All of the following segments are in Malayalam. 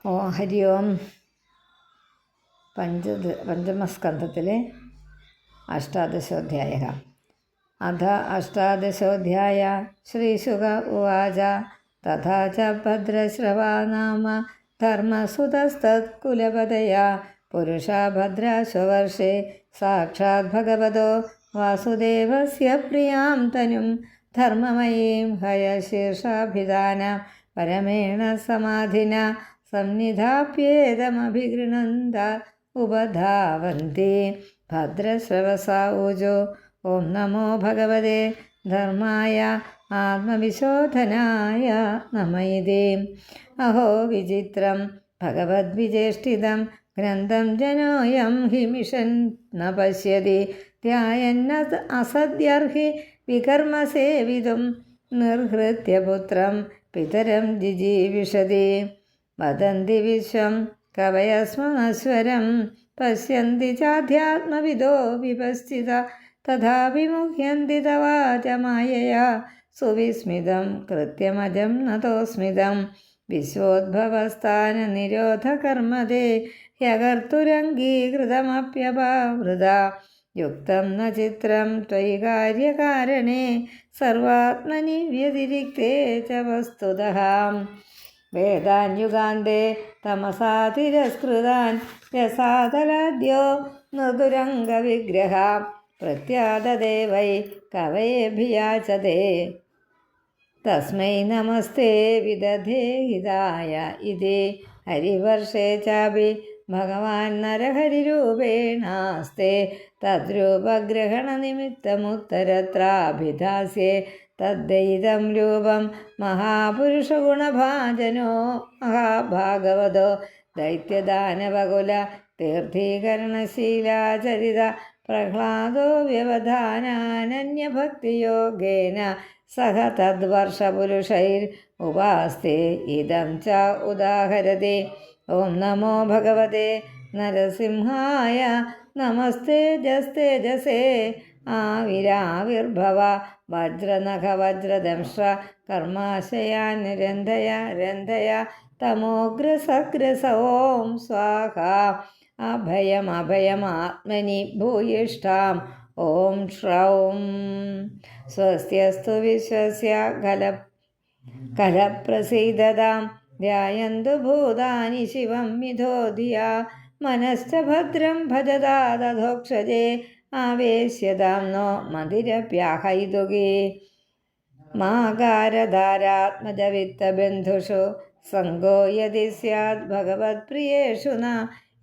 ഓ ഹരി ഓം. പഞ്ചമസ്കന്ധത്തിലെ അഷ്ടാദശോധ്യായ. അഥ അഷ്ടാദശോധ്യായ. ശ്രീശുക ഉവാച. തഥാ ച ഭദ്രശ്രവാ നാമ ധർമ്മസുതസ്തത്കുലപതയാ പുരുഷാ ഭദ്രാശ്വവർഷേ സാക്ഷാത് ഭഗവതോ വാസുദേവസ്യ പ്രിയാം തനും ധർമ്മമയീം ഹയശീർഷാഭിധാന പരമേണ സമാധിന സംനിധാപ്യേതമഭിഗൃണന്ത ഉപധാവന്തി. ഭദ്രശ്രവസാ ഊജോ. ഓം നമോ ഭഗവതേ ധർമായ ആത്മവിശോധനായ നമയിതേ. അഹോ വിചിത്രം ഭഗവദ്വിചേഷ്ടിതം ഗ്രന്ഥം ജനോയം ഹി മിഷൻ ന പശ്യതി ധ്യായന്ന അസദ്യർഹി വികർമ്മസേവിതും നിർഹൃത്യ പുത്രം പിതരം ജിജീവിഷതി. വദന്തി വിശ്വം കവയസ്മനശ്വരം പശ്യന്തി ചാധ്യാത്മവിദോ വിപശ്ചിത തഥാ വിമുഹ്യന്തി തവാചമായയാ സുവിസ്മിതം കൃത്യമജം നതോസ്മിതം. വിശ്വോദ്ഭവസ്ഥാനനിരോധകർമ്മദേ ഹ്യകർത്തുരംഗീകൃതമപ്യപാവൃത യുക്തം ന ചിത്രം ത്വയി കാര്യകാരണേ സർവാത്മനി വ്യതിരിക്തേ ച വസ്തുതഃ. വേദാൻ യുഗാന്തേ തമസാ തിരസ്കൃതാൻ രസാതലാദ്യോ മൃദുരംഗവിഗ്രഹ പ്രത്യാദദേ വൈ കവയേഭിയാചതേ തസ്മൈ നമസ്തേ വിദധേ ഹിതായ ഇതി. ഹരിവർഷേ ചാപി ഭഗവാൻ നരഹരിരൂപേണാസ്തേ തദ്രൂപഗ്രഹണനിമിത്തമുത്തരത്രാഭിധാസ്യേ തദ്ദയിതം രൂപം മഹാപുരുഷഗുണഭാജനോ മഹാഭാഗവതോ ദൈത്യദാനവകുല തീർത്ഥീകരണശീലാചരിത പ്രഹ്ലാദോ വ്യവധാനാനന്യഭക്തിയോഗേന സഹ തദ്വർഷപുരുഷൈർ ഉപാസ്തേ ഇദം ച ഉദാഹരതി. ഓം നമോ ഭഗവതേ നരസിംഹായ നമസ്തേജസ്തേജസേ ആവിരാവിർഭവ വജ്രനഖ വജ്രദംഷ്ട്ര കർമാശയാൻ രന്ധയ രന്ധയ തമോഗ്രസഗ്രസ. ഓം സ്വാഹ. അഭയമഭയമാത്മനി ഭൂയിഷ്ഠാം. ഓം ശ്രൗം. സ്വസ്ത്യസ്തു വിശ്വസ്യ കലപ്രസീദതാം ധ്യായന്തു ഭൂതാനി ശിവം മിഥോ ധിയാ മനശ്ച ഭദ്രം ഭജതാ തഥോക്ഷജേ ആവേശ്യതാം നോ മതിരപ്യാഹൈതുകേ. മാകാരധാരാത്മജവിത്തബന്ധുഷു സംഗോ യദി സ്യാദ് ഭഗവത്പ്രിയേഷു ന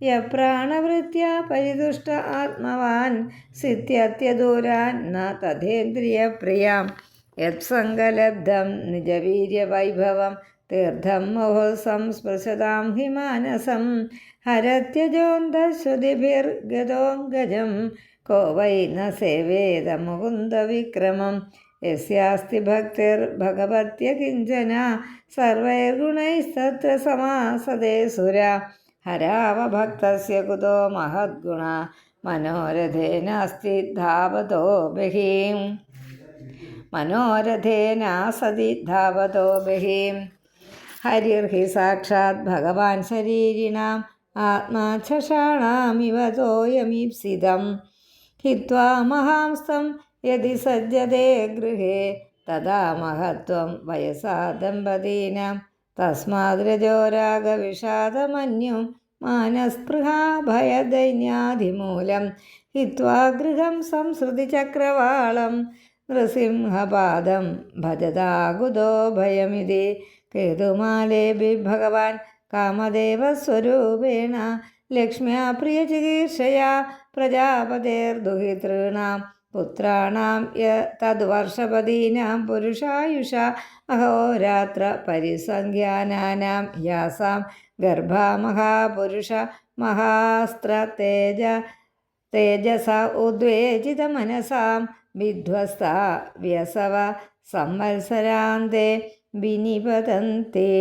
യപ്രാണവൃത്യാ പരിതുഷ്ട ആത്മവാൻ സിദ്ധ്യത്യദൂരാൻ ന തഥേന്ദ്രിയപ്രിയാം. യത്സംഗലബ്ധം നിജവീര്യവൈഭവം തീർത്ഥം മോഹസം സ്പൃശതാം ഹി മാനസം ഹരത്യജോന്തശ്രുതിഭിർഗതോംഗജം കോ വൈ ന സേവേത മുകുന്ദവിക്രമം. യസ്യാസ്തി ഭക്തിർഭഗവത്യ കിഞ്ചന സർവൈർഗുണൈസ്തത്ര സമാസദേ സുര. ഹരാവഭക്തസ്യ കുതോ മഹദ്ഗുണ മനോരഥേനാസ്തി ധാവതോ ബഹീം. മനോരഥേനാസതി ധാവതോ ബഹീം. ഹരിർഹി സാക്ഷാത് ഭഗവാൻ ശരീരിണാം ആത്മാ ഛഷാണാമിവ തോയമീപ്സിതം. ഹിത്വാ മഹാംസ്തം യദി സജ്ജതേ ഗൃഹേ തദാ മഹത്വം വയസാ ദമ്പതീനാം. തസ്മാദ് രജോരാഗവിഷാദമന്യും മാനസ്പൃഹാ ഭയദൈന്യാധിമൂലം ഹിത്വാ ഗൃഹം സംസൃതിചക്രവാളം നൃസിംഹപാദം ഭജതാകുതോ ഭയമിതി. കേതുമാലേഭി ഭഗവാൻ കാമദേവസ്വരൂപേണ ലക്ഷ്മ്യാ പ്രിയചികീർഷയാ പ്രജാപതേർദുഹിതॄണാം പുത്രാണാം തദ്വർഷപദീനാം പുരുഷായുഷ അഹോരാത്ര പരിസംഖ്യാനാനാം യാസാം ഗർഭാ മഹാപുരുഷ മഹാസ്ത്ര തേജസ ഉദ്വേജിതമനസാം വിധ്വസ്ത വ്യസവ സംവത്സരാന്തേ വിനിപതന്തി.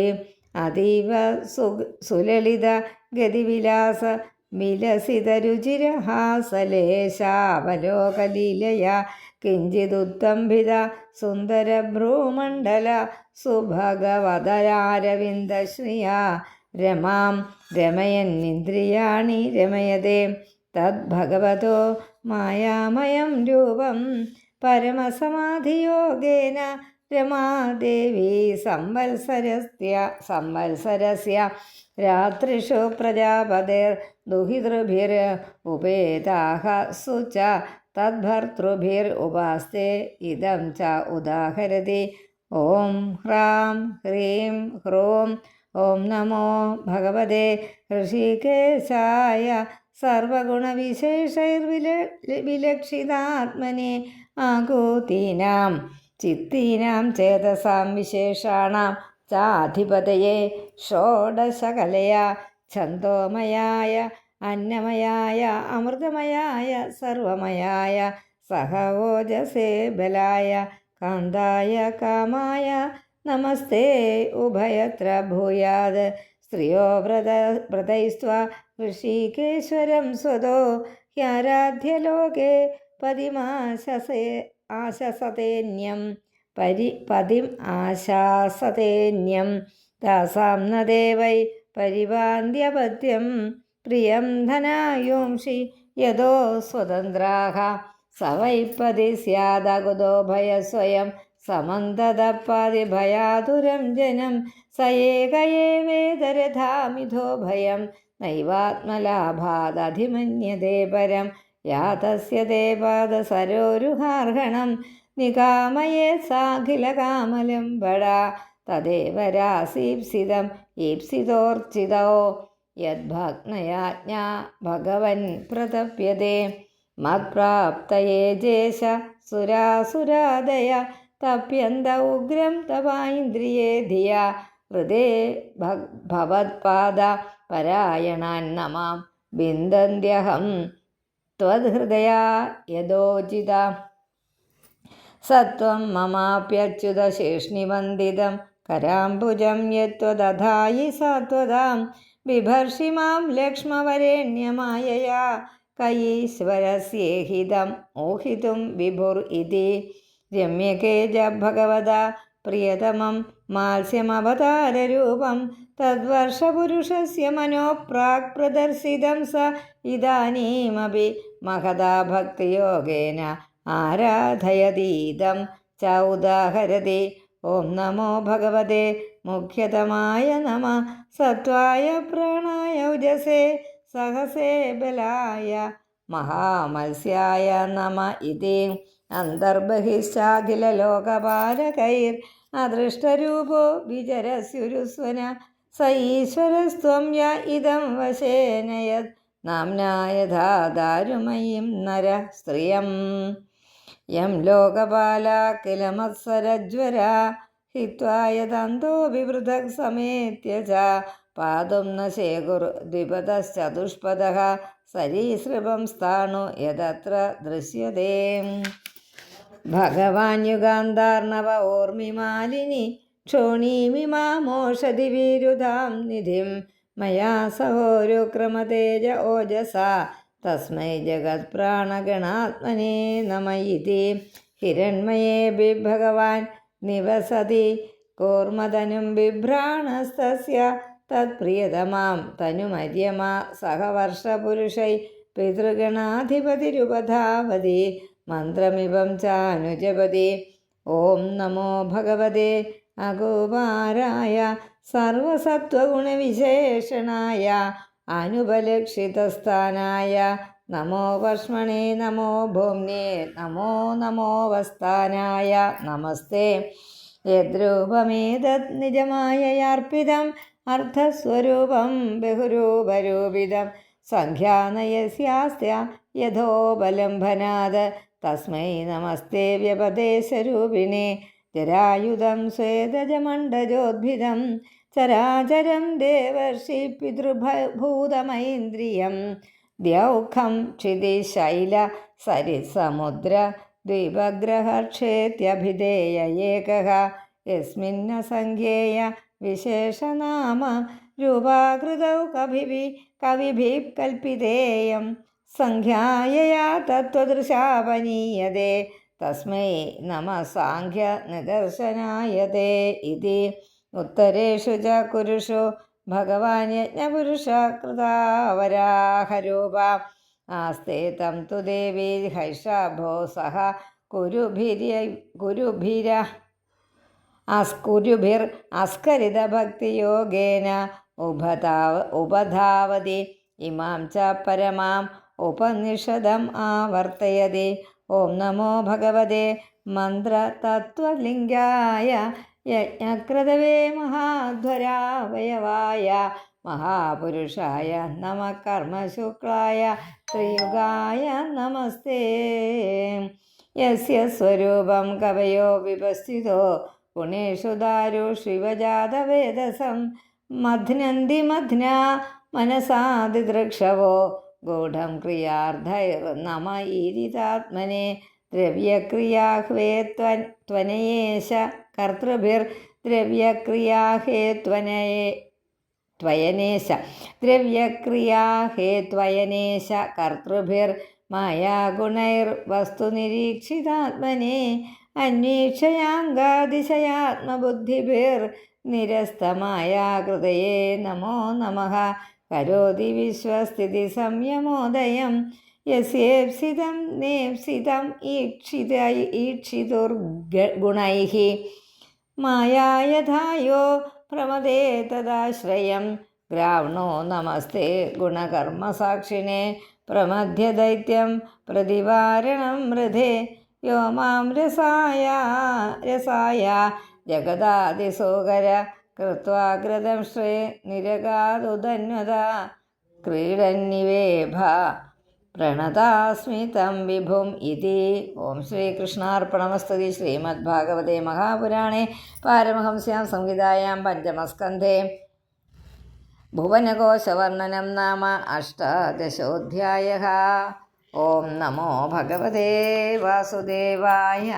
അതീവ സുലളിത ഗതിവിലാസ വിലസിതരുചിരഹാസലേശാവലോകലീലയാ കിഞ്ചിദുത്തംഭിത സുന്ദരഭ്രൂമണ്ഡല സുഭഗവദരാരവിന്ദശ്രിയാ രമാം രമയന്നിന്ദ്രിയാണി രമയതേ തദ്ഭഗവതോ മായാമയം രൂപം പരമസമാധിയോഗേന രമാദേവി സംവത്സരസ്യ രാത്രിഷു പ്രജാപതിർ ദുഹിതൃഭിർ ഉപേതാഹ സുച തദ്ഭർതൃഭിർ ഉപാസ്തേ ഇദം ച ഉദാഹരതി. ഓം ഹ്രാം ഹ്രീം ഹ്രൂം ഓം നമോ ഭഗവതേ ഋഷികേശായ സർവഗുണവിശേഷൈർവിലക്ഷിതാത്മനെ ആകൂതീനാം ചിത്തീനാം ചേതസാം വിശേഷാണാം ചാധിപതയെ ഷോഡശകലയാ ഛന്ദോമയായ അന്നമയായ അമൃതമയായ സർവമയായ സഹവോജസേ ബലായ കാന്തായ കാമായ നമസ്തേ ഉഭയത്ര ഭൂയാത് സ്ത്രിയോ വ്രതൈസ്ത്വാ ഋഷികേശ്വരം സ്വതോ ഹ്യാരാധ്യലോകേ ആശസതേന്യം പതിം ആശാസതേന്യം താസാം ന ദേവൈ പരിവാന്ത്യപത്യം പ്രിയം ധനായുംഷി യതോ സ്വതന്ത്രാഃ സ വൈ പതി സ്യാദകുതോ ഭയസ്വയം സമന്തദപ്പാതിഭയാതുരം ജനം സ ഏക ഏവേതരഥാമിധോ ഭയം നൈവാത്മലാഭാദധിമന്യതേ പരം യാതസ്യ ദേവാദസരോരുഹാർഹണം നികാമയേ സാഖിലകാമലം ബടാ തദേവ രാസീപ്സിതം ഈപ്സിതോർച്ചിതോ യദ്ഭഗ്നയാജ്ഞാ ഭഗവൻ പ്രതപ്യതേ മത്പ്രാപ്തയേ ജേശ സുരാസുരാദയ തപ്യന്ത ഉഗ്രം തവായിന്ദ്രിയേ ധിയാ ഹൃദേ ഭവത്പാദ പരായണാൻ നമാം ബിന്ദന്ത്യഹം ത്വദ്ഹൃദയാ യഥോചിത. സത്വം മമാപ്യച്യുതശേഷ്ണിവന്ദിതം കരാംബുജം യത്വദധായി സാത്വതാം ബിഭർഷി മാം ലക്ഷ്മവരേണ്യമായയാ കയീശ്വരസ്യേഹിതം മോഹിതും വിഭുർ ഇതി. രമ്യകേജ ഭഗവത പ്രിയതമം മാത്സ്യമവതാരരൂപം തദ്വർഷപുരുഷസ്യ മനോ പ്രാക് പ്രദർശിതം സ ഇദാനീമപി മഹതാ ഭക്തിയോഗേന ആരാധയതീദം ച ഉദാഹരതി. ഓം നമോ ഭഗവതേ മുഖ്യതമായ നമ സത്വായ പ്രാണായ ഉജസേ സഹസേ ബലായ മഹാമത്സ്യായ നമ ഇതി. അന്തർബഹിശ്ചാഖിലലോകപാലകൈർ അദൃഷ്ടരൂപോ വിചരസ്യുരുസ്വന സ ഈശ്വരസ്ത്വം യ ഇദം വശേന യത് നാംനാ യഥാ ദാരുമയീം നര സ്ത്രിയം യം ലോകപാല കില മത്സരജ്വരാ ഹിത്വാ യദന്തോ വിവൃതഃ സമേത്യ ച പാതും ന ശേകുർ ദ്വിപദശ്ചതുഷ്പദഃ സരീസൃപം സ്ഥാണു യദത്ര ദൃശ്യതേ. ഭഗവാൻ യുഗാന്താർണവ ഓർമിമാലിനി ക്ഷോണീമിമാമോഷധി വീരുധാം നിധിം മയാ സഹോരുക്രമതേജ ഓജസാ തസ്മൈ ജഗത്പ്രാണഗണാത്മനേ നമ ഇതി. ഹിരണ്മയേ ഭഗവാൻ നിവസതി കൂർമതനും ബിഭ്രാണസ്തസ്യ തത്പ്രിയതമാം തനുമര്യമ സഹവർഷപുരുഷൈ പിതൃഗണാധിപതിരുപധാവതി മന്ത്രമിവം ചാനുജപതി. ഓം നമോ ഭഗവതേ അഗോപാരായ സർവസത്വഗുണവിശേഷണായ അനുപലക്ഷിതസ്ഥാനായ നമോ വർഷ്മണേ നമോ ഭൂമ്നേ നമോ നമോവസ്ഥാനായ നമസ്തേ. യദ്രൂപമേതത് നിജമായയാർപ്പിതം അർത്ഥസ്വരൂപം ബഹുരൂപരൂപിതം സംഖ്യാനയസ്യാസ്ത്യ യഥോപലംഭനാത് തസ്മൈ നമസ്തേ വ്യപദേശരൂപിണേ. ജരായുധം സ്വേദജമണ്ഡജോദ്ഭിദം ചരാചരം ദേവർഷി പിതൃഭൂതമൈന്ദ്രിയം ദ്യൗഖം ക്ഷിതിശൈല സരിസമുദ്ര ദ്വീപഗ്രഹക്ഷേത്യഭിധേയ ഏകഃ യസ്മിന്നസംഖ്യേയ വിശേഷനാമ രൂപാകൃതൗ കവിഭിः കൽപ്പിതേയം സംഖ്യായയാ തത്വദൃശാപനീയതേ തസ്മൈ നമഃ സാഖ്യ നിദർശനായതേ ഇതി. ഉത്തരേഷു ച കുരുഷു ഭഗവാൻ യജ്ഞപുരുഷ കൃതാവരാഹരൂപ ആസ്തേ തം തു ദേവി ഹൈഷഭോ സഹ കുരുഭിർ അസ്കരിത ഭക്തിയോഗേന ഉപധാവതി ഇമാം ച പരമാം ഉപനിഷദം ആവർത്തയതി. ഓം നമോ ഭഗവതേ മന്ത്രതത്വലിംഗായ യജ്ഞക്രതവേ മഹാധ്വരാവയവായ മഹാപുരുഷായ നമ കർമ്മശുക്ലായ ത്രിയുഗായ നമസ്തേ. യസ്യ സ്വരൂപം കവയോ വിപസ്ഥിതോ ഗുണേഷു ദാരുഷിവജാതവേദസം മധ്നന്തി മധ്നാ മനസാദിദൃക്ഷവോ ഗൂഢം ക്രിയാർദ്ധൈർനമ ഈരിതാത്മനെ. ദ്രവ്യക്രിയാഹ്വേ ത്വനയേശ കർത്തൃഭിർദ്രവ്യക്രിയാഹേ ത്വയനേശ കർത്തൃഭിർ മായാഗുണൈർവസ്തുനിരീക്ഷിതാത്മനെ അന്വീക്ഷയാങ്കാതിശയാത്മബുദ്ധിഭിർനിരസ്തമായാകൃതയേ നമോ നമഃ. കരോതി വിശ്വസ്ഥിതി സംയമോദയം യസ്യേപ്സിതം നേപ്സിതം ഈക്ഷിതുർഗുണൈഃ മായായഥായോ പ്രമദേ തദാശ്രയം. ഗ്രാവണോ നമസ്തേ ഗുണകർമ്മസാക്ഷിണേ പ്രമധ്യദൈത്യം പ്രതിവാരണം മൃധേ. യോ മാം രസായ ജഗദാതിസോകര കൃത്വാഗ്രതം ശ്രേ നിരകാതുധന്വത ക്രീഡന്നിവേഭ പ്രണതാസ്മി തം വിഭും ഇതി. ഓം ശ്രീകൃഷ്ണാർപ്പണമസ്തു. ശ്രീമദ്ഭാഗവതേ മഹാപുരാണേ പാരമഹംസ്യാം സംഹിതായാം പഞ്ചമസ്കന്ധേ ഭുവനകോശവർണ്ണനം നാമ അഷ്ടാദശോऽധ്യായഃ. ഓം നമോ ഭഗവതേ വാസുദേവായ.